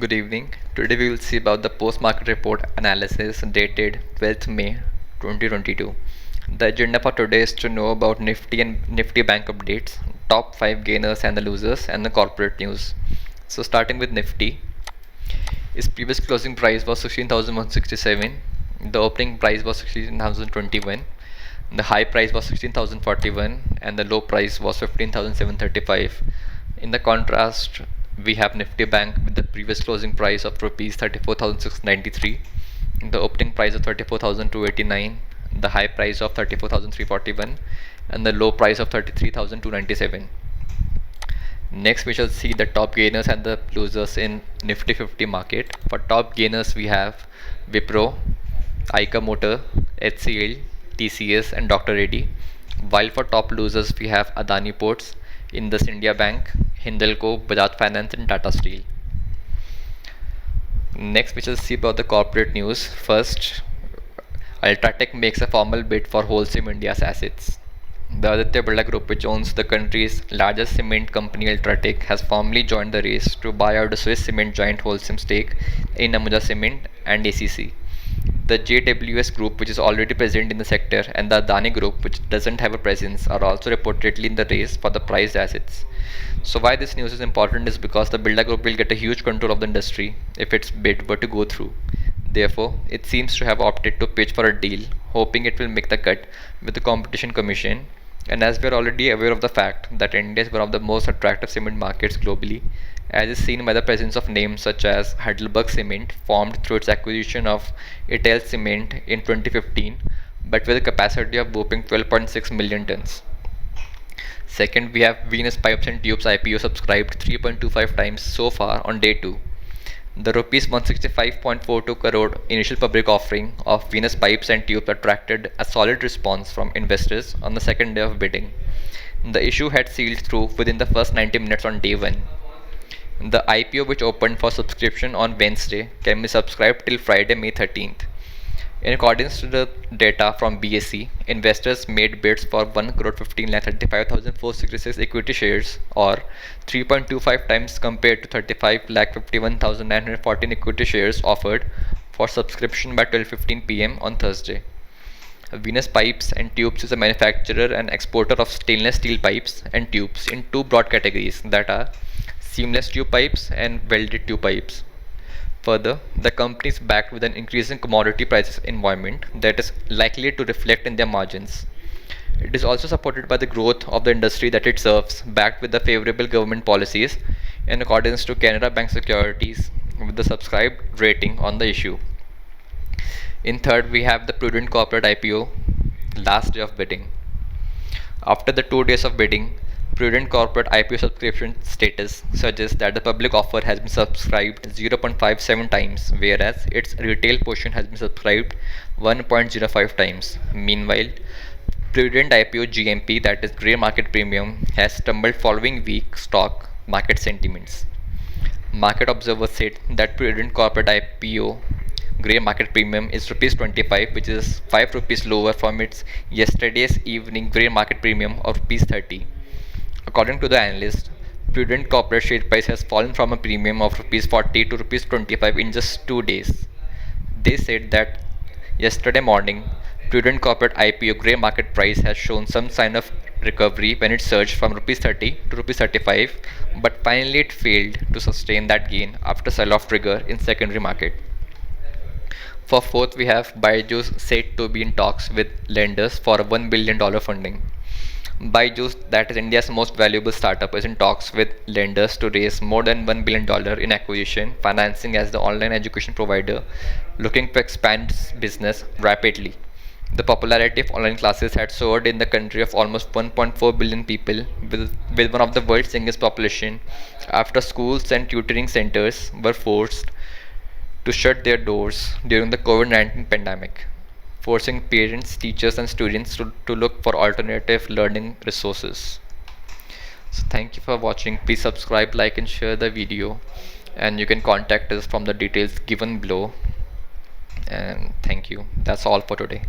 Good evening. Today we will see about the post-market report analysis dated 12th May 2022. The agenda for today is to know about Nifty and Nifty bank updates, top 5 gainers and the losers, and the corporate news. So starting with Nifty, its previous closing price was 16,167. The opening price was 16,021. The high price was 16,041 and the low price was 15,735. In the contrast, we have Nifty Bank with the previous closing price of rupees 34,693, the opening price of 34,289, the high price of 34,341, and the low price of 33,297. Next, we shall see the top gainers and the losers in Nifty 50 market. For top gainers, we have Wipro, Ica Motor, HCL, TCS, and Dr. Reddy. While for top losers, we have Adani Ports, Indus India Bank, Hindalco, Bajaj Finance, and Tata Steel. Next, we shall see about the corporate news. First, UltraTech makes a formal bid for Holcim India's assets. The Aditya Birla Group, which owns the country's largest cement company UltraTech, has formally joined the race to buy out the Swiss cement giant Holcim stake in Ambuja Cement and ACC. The JWS Group, which is already present in the sector, and the Adani Group, which doesn't have a presence, are also reportedly in the race for the prized assets. So why this news is important is because the Birla Group will get a huge control of the industry if its bid were to go through. Therefore, it seems to have opted to pitch for a deal, hoping it will make the cut with the Competition Commission. And as we are already aware of the fact that India is one of the most attractive cement markets globally, as is seen by the presence of names such as Heidelberg Cement, formed through its acquisition of Ital Cement in 2015, but with a capacity of whopping 12.6 million tons. Second, we have Venus Pipes and Tubes IPO subscribed 3.25 times so far on day 2. The rupees 165.42 crore initial public offering of Venus Pipes and Tubes attracted a solid response from investors on the second day of bidding. The issue had sealed through within the first 90 minutes on day 1. The IPO, which opened for subscription on Wednesday, can be subscribed till Friday, May 13th. In accordance to the data from BSE, investors made bids for 1,15,35,466 equity shares, or 3.25 times compared to 35,51,914 equity shares offered for subscription by 12:15 pm on Thursday. Venus Pipes and Tubes is a manufacturer and exporter of stainless steel pipes and tubes in two broad categories, that are seamless tube pipes and welded tube pipes. Further, the company is backed with an increasing commodity prices environment that is likely to reflect in their margins. It is also supported by the growth of the industry that it serves, backed with the favorable government policies in accordance to Canara Bank Securities with the subscribed rating on the issue. In third, we have the Prudent Corporate IPO, last day of bidding. After the 2 days of bidding, Prudent Corporate IPO subscription status suggests that the public offer has been subscribed 0.57 times, whereas its retail portion has been subscribed 1.05 times. Meanwhile, Prudent IPO GMP, that is grey market premium, has tumbled following weak stock market sentiments. Market observers said that Prudent Corporate IPO grey market premium is rupees 25, which is 5 rupees lower from its yesterday's evening grey market premium of rupees 30. According to the analyst, Prudent Corporate share price has fallen from a premium of rupees 40 to rupees 25 in just 2 days. They said that yesterday morning, Prudent Corporate IPO grey market price has shown some sign of recovery when it surged from rupees 30 to rupees 35, but finally it failed to sustain that gain after sell-off trigger in secondary market. For fourth, we have BuyJuice said to be in talks with lenders for a $1 billion funding. BuyJuice, that is India's most valuable startup, is in talks with lenders to raise more than $1 billion in acquisition financing as the online education provider looking to expand its business rapidly. The popularity of online classes had soared in the country of almost 1.4 billion people, with one of the world's youngest population, after schools and tutoring centers were forced to shut their doors during the COVID-19 pandemic, forcing parents, teachers, and students to look for alternative learning resources. So thank you for watching. Please subscribe, like, and share the video, and you can contact us from the details given below. And thank you. That's all for today.